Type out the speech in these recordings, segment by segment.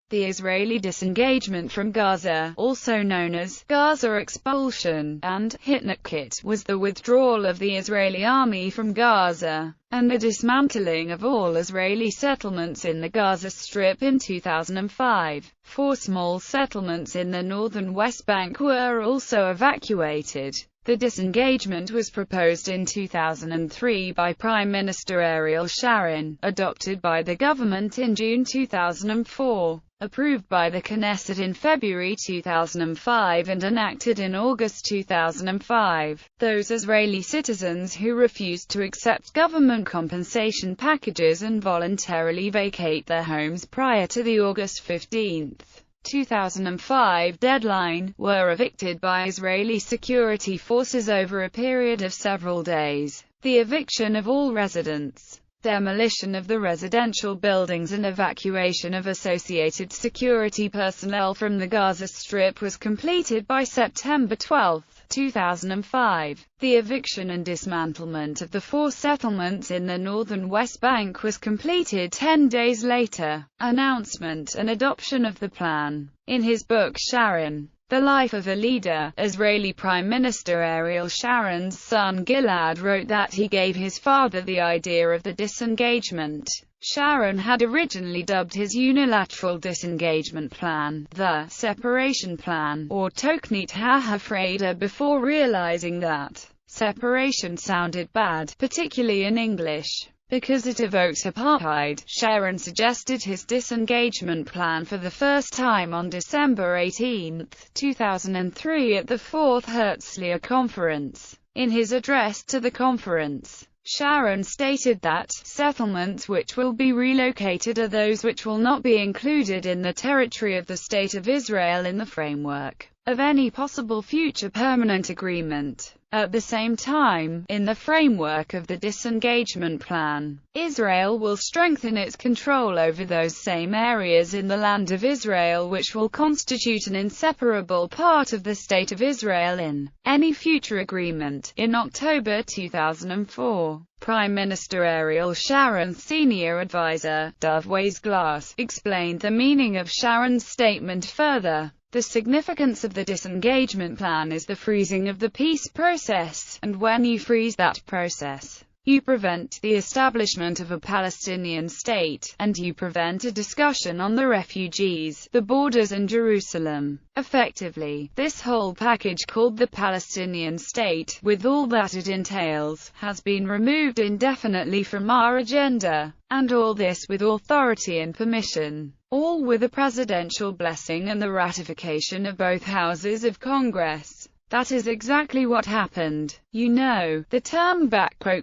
The Israeli disengagement from Gaza, also known as Gaza expulsion and Hitnakit, was the withdrawal of the Israeli army from Gaza and the dismantling of all Israeli settlements in the Gaza Strip in 2005. 4 small settlements in the northern West Bank were also evacuated. The disengagement was proposed in 2003 by Prime Minister Ariel Sharon, adopted by the government in June 2004, approved by the Knesset in February 2005 and enacted in August 2005. Those Israeli citizens who refused to accept government compensation packages and voluntarily vacate their homes prior to the August 15, 2005 deadline, were evicted by Israeli security forces over a period of several days. The eviction of all residents, demolition of the residential buildings and evacuation of associated security personnel from the Gaza Strip was completed by September 12, 2005. The eviction and dismantlement of the 4 settlements in the northern West Bank was completed 10 days later. Announcement and adoption of the plan. In his book Sharon, The Life of a Leader, Israeli Prime Minister Ariel Sharon's son Gilad wrote that he gave his father the idea of the disengagement. Sharon had originally dubbed his unilateral disengagement plan the separation plan, or Toknit HaHafreda, before realizing that separation sounded bad, particularly in English, because it evoked apartheid. Sharon suggested his disengagement plan for the first time on December 18, 2003 at the 4th Herzliya Conference. In his address to the conference, Sharon stated that settlements which will be relocated are those which will not be included in the territory of the State of Israel in the framework of any possible future permanent agreement. At the same time, in the framework of the disengagement plan, Israel will strengthen its control over those same areas in the land of Israel which will constitute an inseparable part of the State of Israel in any future agreement. In October 2004, Prime Minister Ariel Sharon's senior advisor, Dov Weisglass, explained the meaning of Sharon's statement further. The significance of the disengagement plan is the freezing of the peace process, and when you freeze that process, you prevent the establishment of a Palestinian state, and you prevent a discussion on the refugees, the borders and Jerusalem. Effectively, this whole package called the Palestinian state, with all that it entails, has been removed indefinitely from our agenda. And all this with authority and permission. All with a presidential blessing and the ratification of both houses of Congress. That is exactly what happened. You know, the term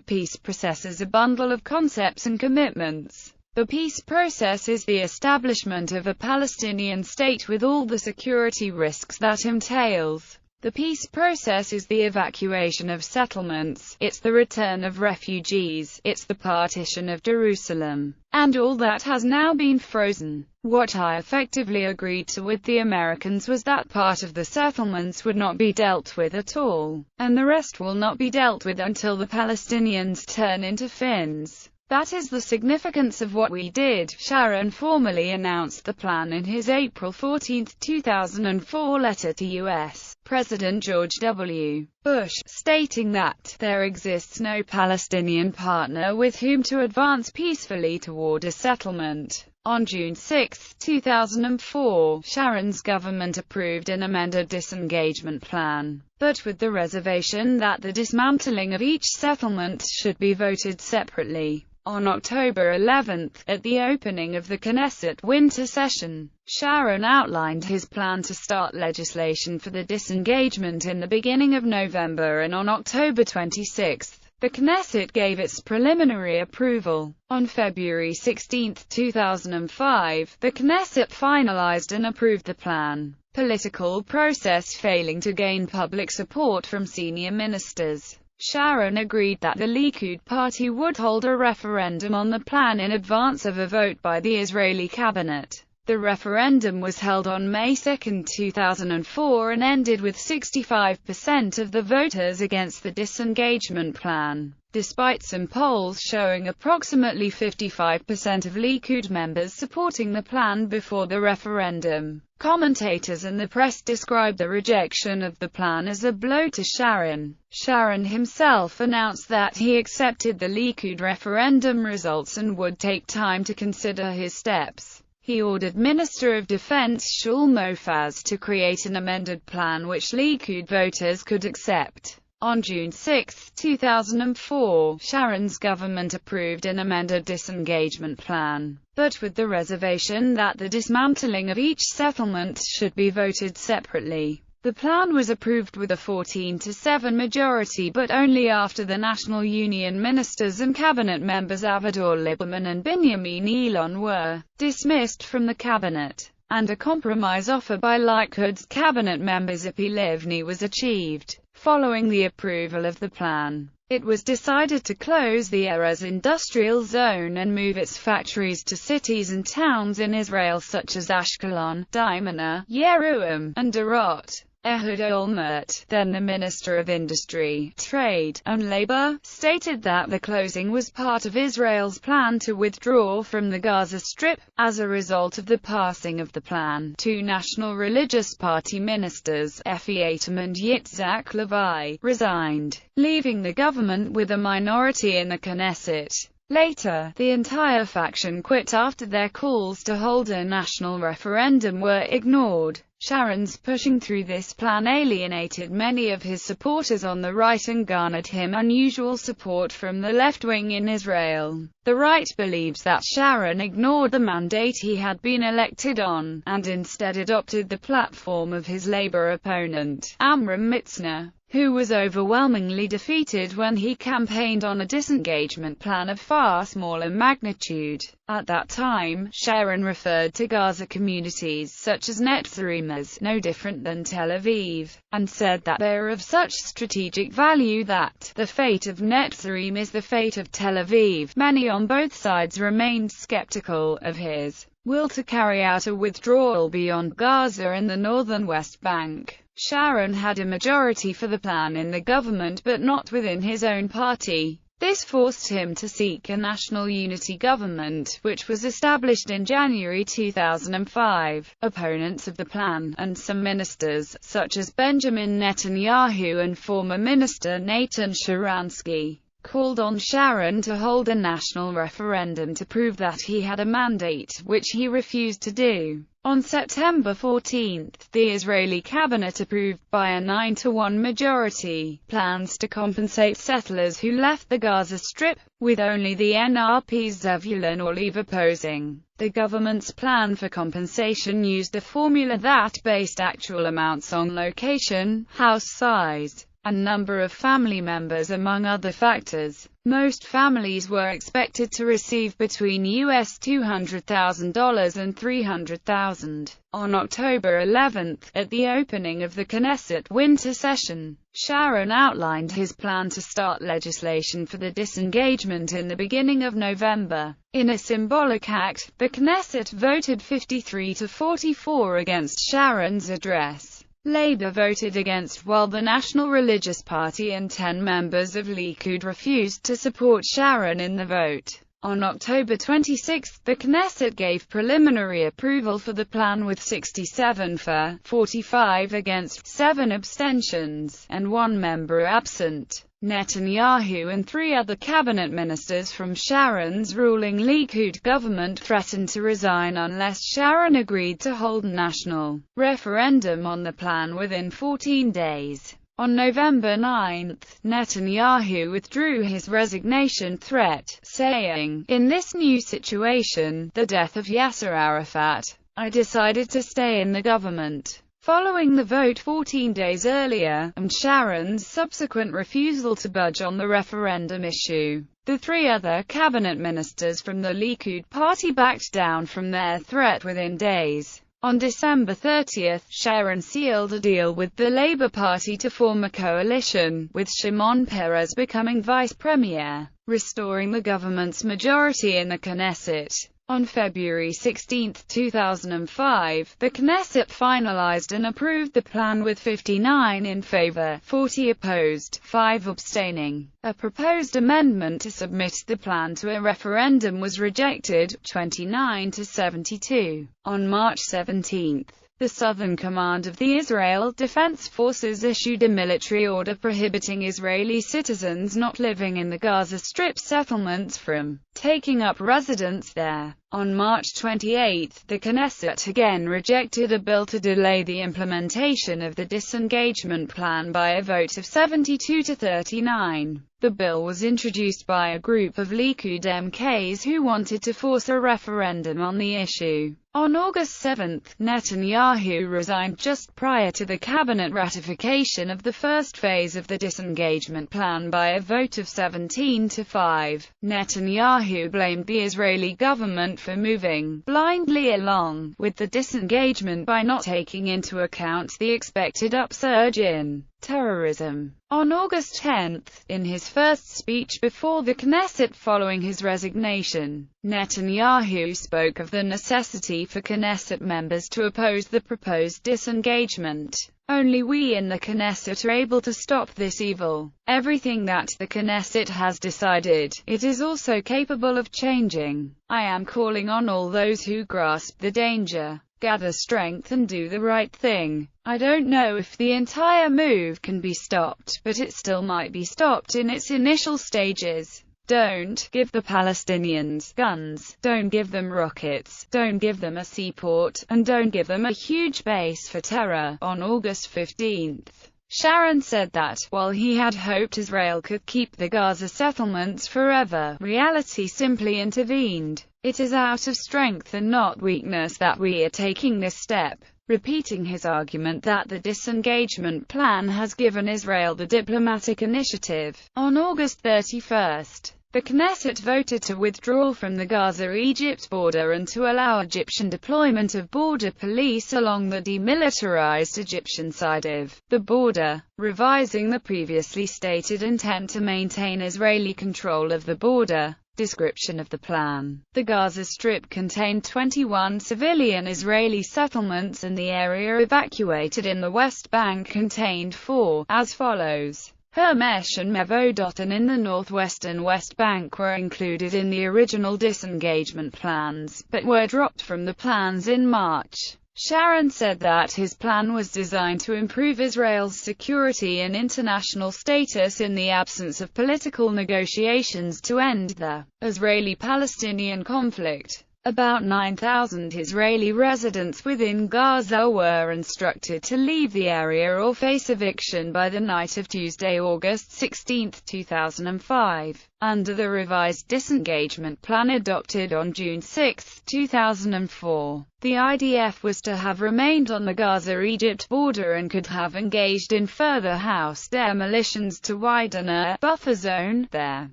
"peace process" is a bundle of concepts and commitments. The peace process is the establishment of a Palestinian state with all the security risks that entails. The peace process is the evacuation of settlements, it's the return of refugees, it's the partition of Jerusalem. And all that has now been frozen. What I effectively agreed to with the Americans was that part of the settlements would not be dealt with at all, and the rest will not be dealt with until the Palestinians turn into Finns. That is the significance of what we did. Sharon formally announced the plan in his April 14, 2004 letter to U.S. President George W. Bush, stating that there exists no Palestinian partner with whom to advance peacefully toward a settlement. On June 6, 2004, Sharon's government approved an amended disengagement plan, but with the reservation that the dismantling of each settlement should be voted separately. On October 11, at the opening of the Knesset winter session, Sharon outlined his plan to start legislation for the disengagement in the beginning of November, and on October 26, the Knesset gave its preliminary approval. On February 16, 2005, the Knesset finalized and approved the plan. Political process failing to gain public support from senior ministers, Sharon agreed that the Likud party would hold a referendum on the plan in advance of a vote by the Israeli cabinet. The referendum was held on May 2, 2004 and ended with 65% of the voters against the disengagement plan. despite some polls showing approximately 55% of Likud members supporting the plan before the referendum. Commentators and the press described the rejection of the plan as a blow to Sharon. Sharon himself announced that he accepted the Likud referendum results and would take time to consider his steps. He ordered Minister of Defense Shul Mofaz to create an amended plan which Likud voters could accept. On June 6, 2004, Sharon's government approved an amended disengagement plan, but with the reservation that the dismantling of each settlement should be voted separately. The plan was approved with a 14-7 majority, but only after the National Union ministers and cabinet members Avigdor Lieberman and Binyamin Elon were dismissed from the cabinet, and a compromise offer by Likud's cabinet member Tzipi Livni was achieved. Following the approval of the plan, it was decided to close the Erez industrial zone and move its factories to cities and towns in Israel such as Ashkelon, Dimona, Yeruam, and Dorot. Ehud Olmert, then the Minister of Industry, Trade, and Labor, stated that the closing was part of Israel's plan to withdraw from the Gaza Strip. As a result of the passing of the plan, two National Religious Party ministers, Efi Eitam and Yitzhak Levi, resigned, leaving the government with a minority in the Knesset. Later, the entire faction quit after their calls to hold a national referendum were ignored. Sharon's pushing through this plan alienated many of his supporters on the right and garnered him unusual support from the left wing in Israel. The right believes that Sharon ignored the mandate he had been elected on, and instead adopted the platform of his labor opponent, Amram Mitzner, who was overwhelmingly defeated when he campaigned on a disengagement plan of far smaller magnitude. At that time, Sharon referred to Gaza communities such as Netzarim as no different than Tel Aviv, and said that they are of such strategic value that the fate of Netzarim is the fate of Tel Aviv. Many on both sides remained skeptical of his will to carry out a withdrawal beyond Gaza and the northern West Bank. Sharon had a majority for the plan in the government but not within his own party. This forced him to seek a national unity government, which was established in January 2005. Opponents of the plan, and some ministers, such as Benjamin Netanyahu and former minister Natan Sharansky, called on Sharon to hold a national referendum to prove that he had a mandate, which he refused to do. On September 14, the Israeli cabinet approved by a 9-1 majority plans to compensate settlers who left the Gaza Strip, with only the NRP's Zevulun Orlev opposing. The government's plan for compensation used a formula that based actual amounts on location, house size, and number of family members among other factors. Most families were expected to receive between US $200,000 and $300,000. On October 11, at the opening of the Knesset winter session, Sharon outlined his plan to start legislation for the disengagement in the beginning of November. In a symbolic act, the Knesset voted 53-44 against Sharon's address. Labour voted against while the National Religious Party and 10 members of Likud refused to support Sharon in the vote. On October 26, the Knesset gave preliminary approval for the plan with 67 for, 45 against, 7 abstentions, and 1 member absent. Netanyahu and 3 other cabinet ministers from Sharon's ruling Likud government threatened to resign unless Sharon agreed to hold a national referendum on the plan within 14 days. On November 9, Netanyahu withdrew his resignation threat, saying, "In this new situation, the death of Yasser Arafat, I decided to stay in the government." Following the vote 14 days earlier, and Sharon's subsequent refusal to budge on the referendum issue, the 3 other cabinet ministers from the Likud party backed down from their threat within days. On December 30, Sharon sealed a deal with the Labour Party to form a coalition, with Shimon Peres becoming vice premier, restoring the government's majority in the Knesset. On February 16, 2005, the Knesset finalized and approved the plan with 59 in favor, 40 opposed, 5 abstaining. A proposed amendment to submit the plan to a referendum was rejected, 29 to 72. On March 17, the Southern Command of the Israel Defense Forces issued a military order prohibiting Israeli citizens not living in the Gaza Strip settlements from taking up residence there. On March 28, the Knesset again rejected a bill to delay the implementation of the disengagement plan by a vote of 72 to 39. The bill was introduced by a group of Likud MKs who wanted to force a referendum on the issue. On August 7, Netanyahu resigned just prior to the cabinet ratification of the first phase of the disengagement plan by a vote of 17 to 5. Netanyahu blamed the Israeli government for moving blindly along with the disengagement by not taking into account the expected upsurge in terrorism. On August 10, in his first speech before the Knesset following his resignation, Netanyahu spoke of the necessity for Knesset members to oppose the proposed disengagement. Only we in the Knesset are able to stop this evil. Everything that the Knesset has decided, it is also capable of changing. I am calling on all those who grasp the danger, gather strength and do the right thing. I don't know if the entire move can be stopped, but it still might be stopped in its initial stages. Don't give the Palestinians guns, don't give them rockets, don't give them a seaport, and don't give them a huge base for terror. On August 15, Sharon said that, while he had hoped Israel could keep the Gaza settlements forever, reality simply intervened. It is out of strength and not weakness that we are taking this step, repeating his argument that the disengagement plan has given Israel the diplomatic initiative. On August 31, the Knesset voted to withdraw from the Gaza-Egypt border and to allow Egyptian deployment of border police along the demilitarized Egyptian side of the border, revising the previously stated intent to maintain Israeli control of the border. Description of the plan. The Gaza Strip contained 21 civilian Israeli settlements and the area evacuated in the West Bank contained 4, as follows. Hermesh and Mevodot in the northwestern West Bank were included in the original disengagement plans, but were dropped from the plans in March. Sharon said that his plan was designed to improve Israel's security and international status in the absence of political negotiations to end the Israeli-Palestinian conflict. About 9,000 Israeli residents within Gaza were instructed to leave the area or face eviction by the night of Tuesday, August 16, 2005, under the revised disengagement plan adopted on June 6, 2004. The IDF was to have remained on the Gaza-Egypt border and could have engaged in further house demolitions to widen a buffer zone there.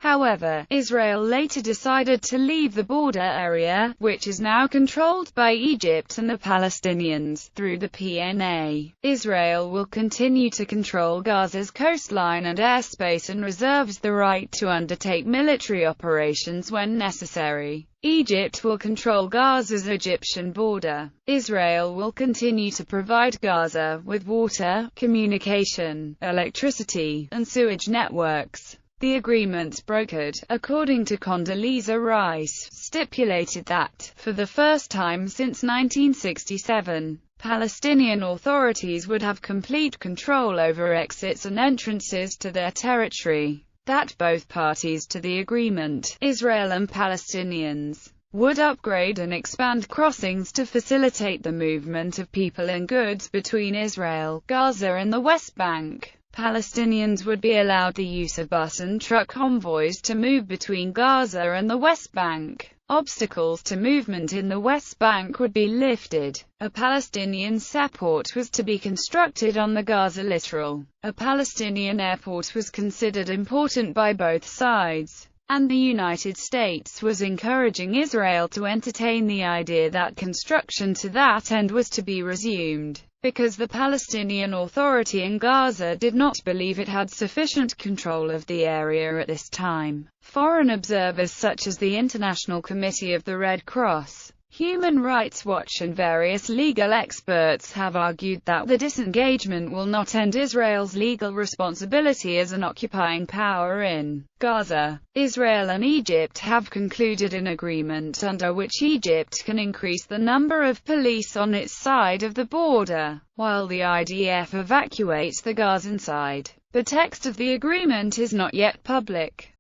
However, Israel later decided to leave the border area, which is now controlled by Egypt and the Palestinians, through the PNA. Israel will continue to control Gaza's coastline and airspace and reserves the right to undertake military operations when necessary. Egypt will control Gaza's Egyptian border. Israel will continue to provide Gaza with water, communication, electricity, and sewage networks. The agreement brokered, according to Condoleezza Rice, stipulated that, for the first time since 1967, Palestinian authorities would have complete control over exits and entrances to their territory. That both parties to the agreement, Israel and Palestinians, would upgrade and expand crossings to facilitate the movement of people and goods between Israel, Gaza and the West Bank. Palestinians would be allowed the use of bus and truck convoys to move between Gaza and the West Bank. Obstacles to movement in the West Bank would be lifted. A Palestinian seaport was to be constructed on the Gaza littoral. A Palestinian airport was considered important by both sides. and the United States was encouraging Israel to entertain the idea that construction to that end was to be resumed, because the Palestinian Authority in Gaza did not believe it had sufficient control of the area at this time. Foreign observers such as the International Committee of the Red Cross, Human Rights Watch and various legal experts have argued that the disengagement will not end Israel's legal responsibility as an occupying power in Gaza. Israel and Egypt have concluded an agreement under which Egypt can increase the number of police on its side of the border, while the IDF evacuates the Gazan side. The text of the agreement is not yet public.